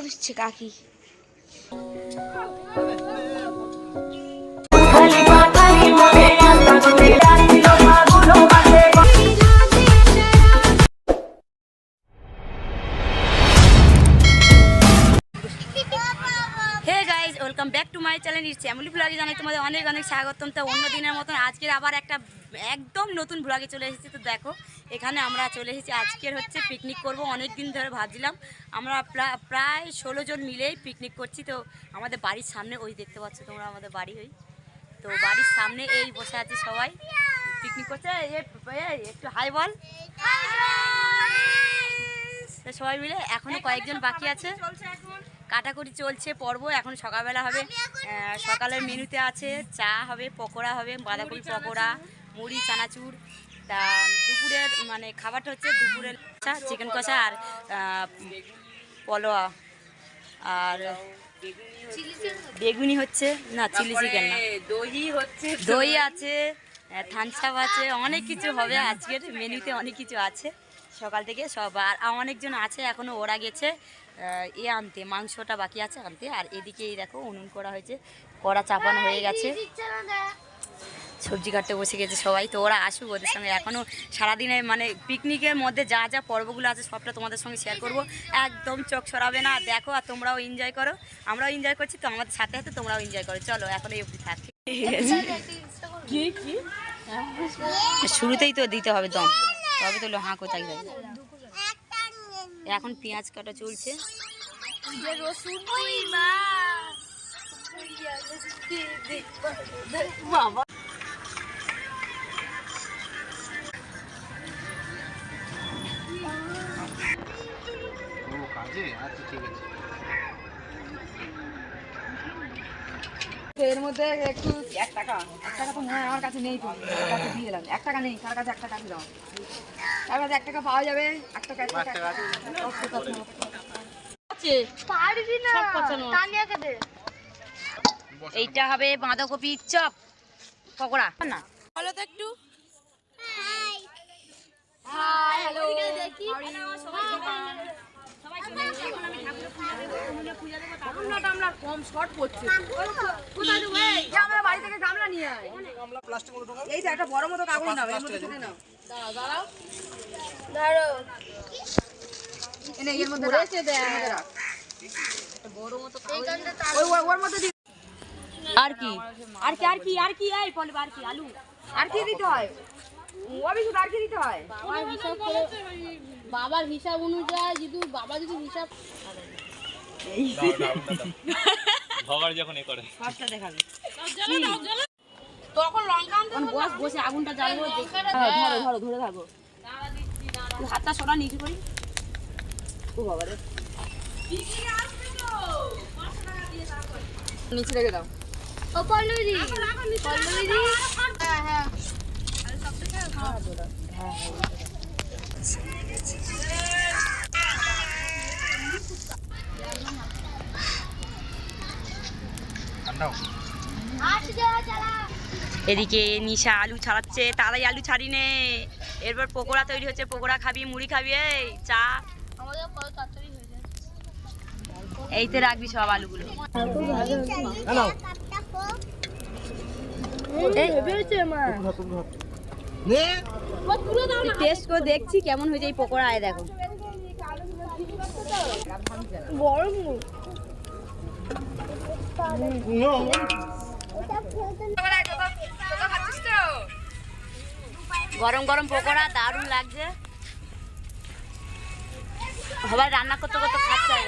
দিচ্ছে কাকি। Welcome back to my channel it's এমলি ব্লগে জানাই তোমাদের অনেক অনেক স্বাগতম। তো অন্য দিনের মতন আজকের আবার একটা একদম নতুন ব্লগে চলে এসেছি। তো দেখো এখানে আমরা চলে এসেছি, আজকের হচ্ছে পিকনিক করব। অনেক দিন ধরে ভাবছিলাম, আমরা প্রায় 16 জন মিলেই পিকনিক করছি। তো আমাদের বাড়ির সামনে ওই দেখতে পাচ্ছ তোমরা আমাদের বাড়ি, ওই তো বাড়ির সামনে এই বসে আছে সবাই পিকনিক করছে। একটু হাই বল। সবাই মিলে এখনো কয়েকজন বাকি আছে, কাটাকুটি চলছে পর্ব। এখন সকালবেলা হবে, সকালের মেনুতে আছে চা হবে, পকোড়া হবে, বাঁধাকপি পকোড়া, মুড়ি, চানাচুর। তা দুপুরের মানে খাবারটা হচ্ছে দুপুরের চিকেন কষা আর পলোয়া আর বেগুনি হচ্ছে না, চিলি চিকেন না, দহি হচ্ছে, দই আছে, থামস আপ আছে, অনেক কিছু হবে আজকের মেনুতে, অনেক কিছু আছে সকাল থেকে সব। আর অনেকজন আছে এখনও, ওরা গেছে আনতে, মাংসটা বাকি আছে আনতে। আর এদিকে এই দেখো উনুন করা হয়েছে, কড়া চাপানো হয়ে গেছে, সবজি কাটতে বসে গেছে সবাই। তো ওরা আসুক, ওদের সঙ্গে এখনও সারাদিনে মানে পিকনিকের মধ্যে যা যা পর্বগুলো আছে সবটা তোমাদের সঙ্গে শেয়ার করব। একদম চোখ সরাবে না, দেখো আর তোমরাও এনজয় করো। আমরাও এনজয় করছি, তো আমাদের সাথে সাথে তোমরাও এনজয় করো। চলো এখন এই অবধি থাক। শুরুতেই তো দিতে হবে দম, তবে তো হাঁ কোথায় যায়। এখন পেঁয়াজ কাটা চলছে। বাবা এর মধ্যে একটু 1 টাকা তো মনে হয় আমার কাছে নেই, তো কাছে দিয়ে এলাম। 1 টাকা নেই, তার কাছে 1 টাকা দাও, তার কাছে 1 টাকা পাওয়া যাবে। 1 টাকা এইটা হবে বাঁধাকপির চপ পকোড়া না, বলো তো একটু। কম শর্ট পড়ছে, আমরা বাড়ি থেকে গামলা নিয়ে আয়। এই যে একটা বড় মতো কাগজ নাও, এর মধ্যে ঢেলে নাও। দাঁড়াও ধরো, এর মধ্যে রয়েছে, রাখ বড় মতো কাগজ, ওর মধ্যে দি। আর কি আর কি আর কি আর কি এই বল, আর কি আলু আর কি দিতে হয়, ওবি শুধু আর কি দিতে হয়। বাবার হিসাব অনুযায়ী যদি বাবা যদি হিসাব ভগার যখন এ করে ফার্স্টটা দেখাবে তখন লঙ্কা আনতে বস বসে আগুনটা জ্বালবো। ধরো ধরো ধরে থাকো, তুই হাতটা সরা নিচে করি। ও বাবা রে, নিচে রেখে দাও। ও পল্লবী পল্লবী, হ্যাঁ হ্যাঁ এদিকে নিশা আলু ছাড়াচ্ছে, তারাই আলু ছাড়ি নে। এরপর পকোড়া তৈরি হচ্ছে, পকোড়া খাবি, মুড়ি খাবি, এই চা। আমাদের কত তাড়াতাড়ি হয়ে যায়। এইতে রাখবি সব আলুগুলো। টেস্ট করে দেখছি কেমন হয়েছে এই পকোড়া। আয় দেখো গরম গরম পকোড়া, দারুণ লাগছে। সবাই রান্না করতে করতে খাচ্ছে।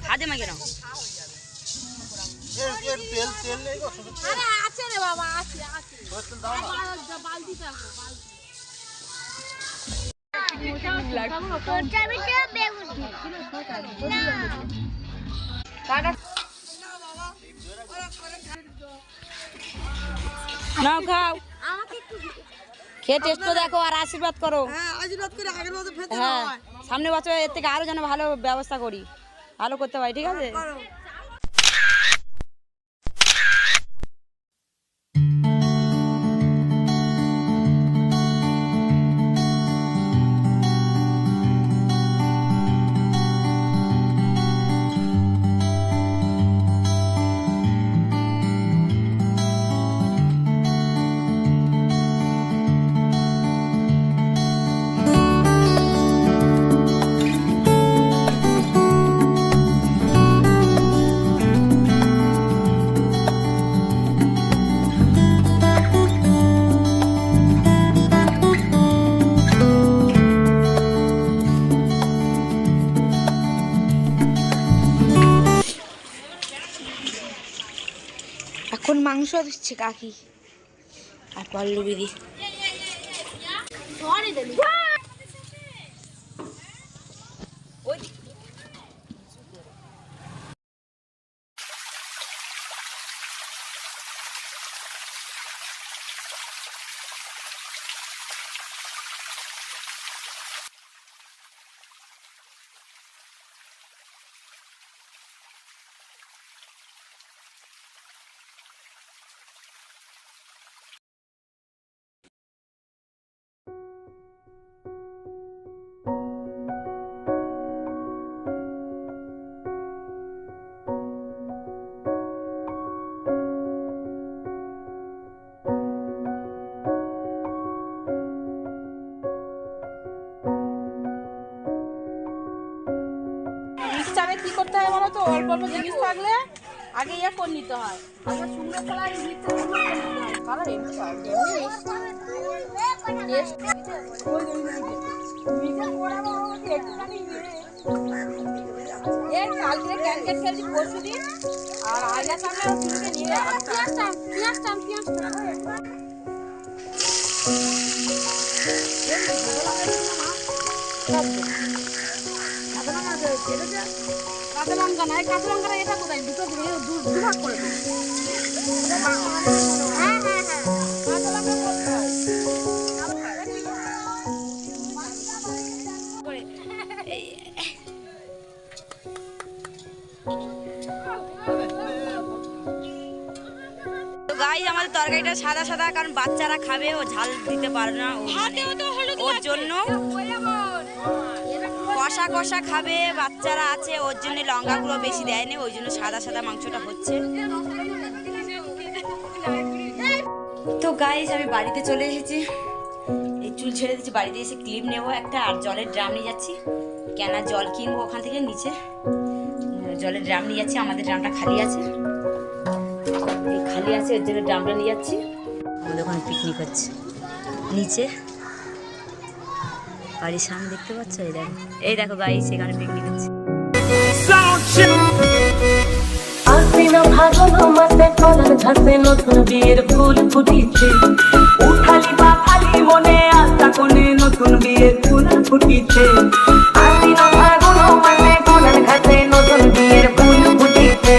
হাতে মাকে নাও, আছে রে বাবা, আছে আছে বালতিটা নাও খাও, খেয়ে টেস্ট তো দেখো আর আশীর্বাদ করো। হ্যাঁ, সামনে বছর এর থেকে আরো যেন ভালো ব্যবস্থা করি, ভালো করতে পারি, ঠিক আছে। মাংস দিচ্ছে কাকি আর পল্লবী দি মিক্সচারে কি করতে হয় বলো তো, অল্প অল্প জিনিস থাকলে আগে ইয়ে করে নিতে হয়। আগে শুকনো কলাই মিক্সচার করে নিতে হয়। কালার এমনি হয়, কালকে ক্যানকেট খেলছি পরশু দিন, আর আয়নার সামনে তিনটে নিয়ে কাঁচা লঙ্কা নাই, কাঁচা লঙ্কাটা এটা কোথায় দুটো দুভাগ করে দিই। হ্যাঁ হ্যাঁ হ্যাঁ, কাঁচা লঙ্কা করতে হয়। তো গাইস আমাদের তরকারিটা সাদা সাদা, কারণ বাচ্চারা খাবে, ও ঝাল দিতে পারবে না, ওর জন্য কষা কষা খাবে, বাচ্চারা আছে, ওর জন্য লঙ্কাগুলো বেশি দেয়নি, ওই জন্য সাদা সাদা মাংসটা হচ্ছে। তো গাইস আমি বাড়িতে চলে এসেছি, এই চুল ছেড়ে দিচ্ছি, বাড়িতে এসে ক্লিপ নেবো একটা, আর জলের ড্রাম নিয়ে যাচ্ছি, কেনা জল কিনবো ওখান থেকে নিচে, জলের ড্রাম নিয়ে যাচ্ছি, আমাদের ড্রামটা খালি আছে, এই খালি আছে ওর জন্য ড্রামটা নিয়ে যাচ্ছি। আমাদের ওখানে পিকনিক হচ্ছে নিচে বাড়ির সামনে, দেখতে পাচ্ছ? এই দেখো গাইস সেখানে পিকনিক হচ্ছে। আশ্বিন ফাগুন মাসে কলার ঘাসে নতুন বিয়ের ফুল ফুটিছে, উঠালি বা খালি মনে আশা কোণে নতুন বিয়ের ফুল ফুটিছে। আশ্বিন ফাগুন মাসে কলার ঘাসে নতুন বিয়ের ফুল ফুটিছে,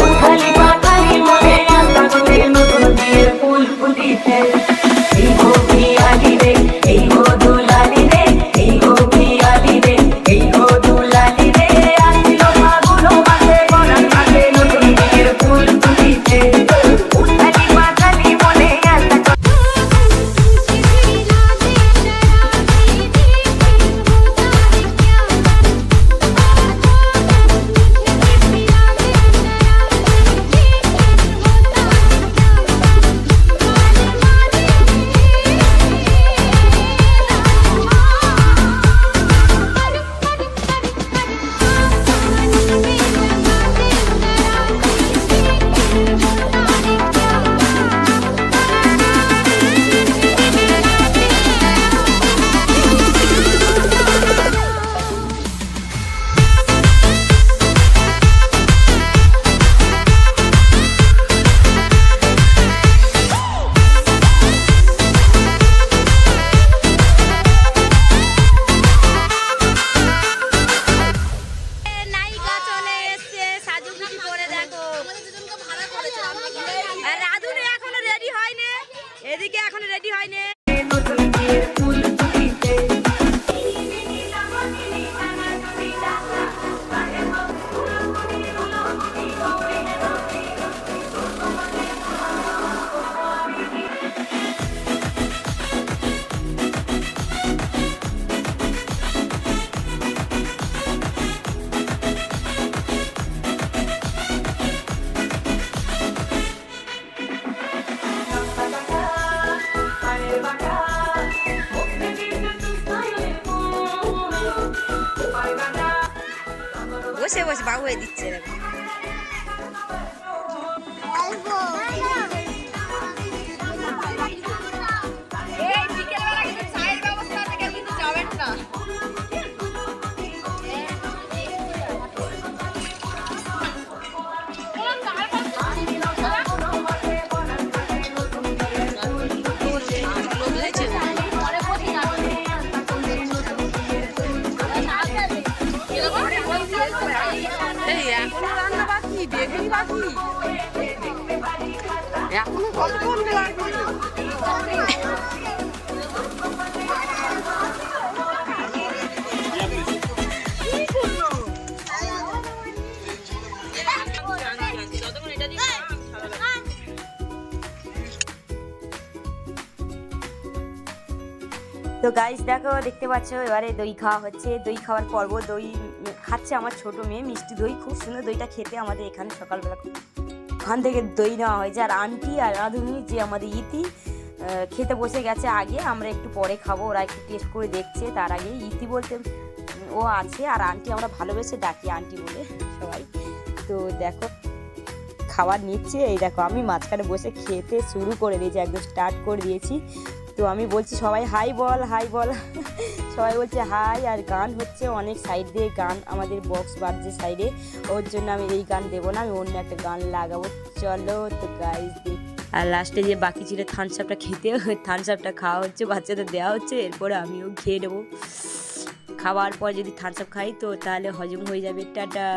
উঠালি বা খালি মনে আশা কোণে নতুন বিয়ের ফুল ফুটিছে। এই গো পিয়ালি রে, এই গো দুলালি রে, এই গো পিয়ালি রে, এই গো দুলালি রে। আশ্বিন ফাগুন মাসে কলার ঘাসে নতুন বিয়ের ফুল ফুটিছে, উঠালি বা খালি মনে আশা নায়িকা চলে এসছে, সাজুগুজু করে দেখো। আর রাধুনি এখনো রেডি হয়নি, এদিকে এখনো রেডি হয়নি। নতুন বিয়ের ফুল ফুটিছে। বসে বসে বাবু হয়ে দিচ্ছে দেখো। এই বিকেলবেলা কিন্তু চায়ের ব্যবস্থা আছে, কেউ কিন্তু যাবেন না। আশ্বিন ফাগুন বাকি এখনো কতক্ষণ লাগবে তো গাইস দেখো, দেখতে পাচ্ছ এবারে দই খাওয়া হচ্ছে। দই খাওয়ার পর্ব। দই খাচ্ছে আমার ছোট মেয়ে, মিষ্টি দই, খুব সুন্দর দইটা খেতে। আমাদের এখানে সকালবেলা ওখান থেকে দই নেওয়া হয়েছে। আর আন্টি আর রাঁধুনি যে আমাদের ইতি খেতে বসে গেছে আগে, আমরা একটু পরে খাবো। ওরা একটু টেস্ট করে দেখছে। তার আগে ইতি বলতে ও আছে, আর আন্টি আমরা ভালোবেসে ডাকি আন্টি বলে সবাই। তো দেখো খাবার নিচ্ছে। এই দেখো আমি মাঝখানে বসে খেতে শুরু করে দিয়েছি, একদম স্টার্ট করে দিয়েছি। তো আমি বলছি সবাই হাই বল, হাই বল। সবাই বলছে হাই। আর গান হচ্ছে অনেক সাইড দিয়ে, গান আমাদের বক্স বাজছে সাইডে, ওর জন্য আমি এই গান দেবো না, আমি অন্য একটা গান লাগাবো। চলো তো গাইস দেখ। আর লাস্টে যে বাকি ছিল থামস আপটা খেতে, থামস আপটা খাওয়া হচ্ছে, বাচ্চাদের দেওয়া হচ্ছে। এরপরে আমিও খেয়ে নেবো। খাওয়ার পর যদি থামস আপ খাই তো তাহলে হজম হয়ে যাবে। টাটা।